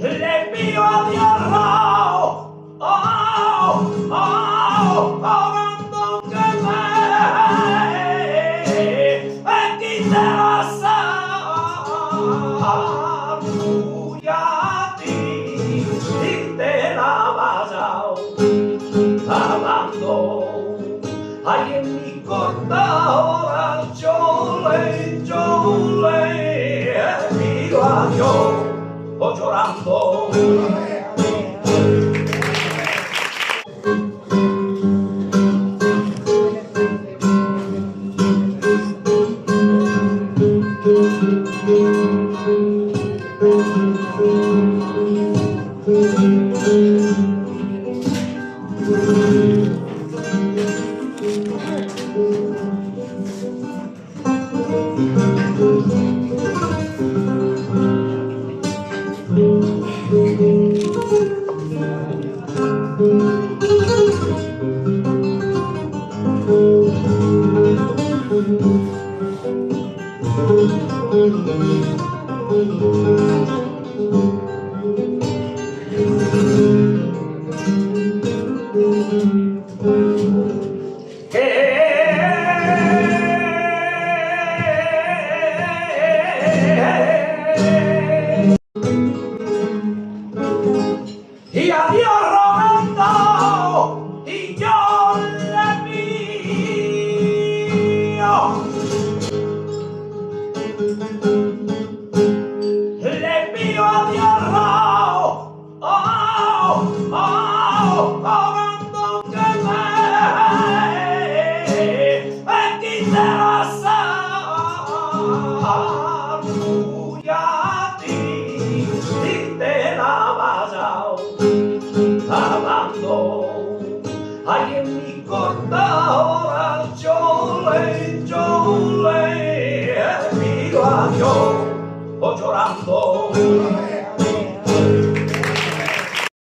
Le envío a Dios, orando que me quite la salud y a ti y te la vaya hablando. Ay, en mi corta hora yo le pido a Dios llorando. Y a Dios rogando, y yo le pido.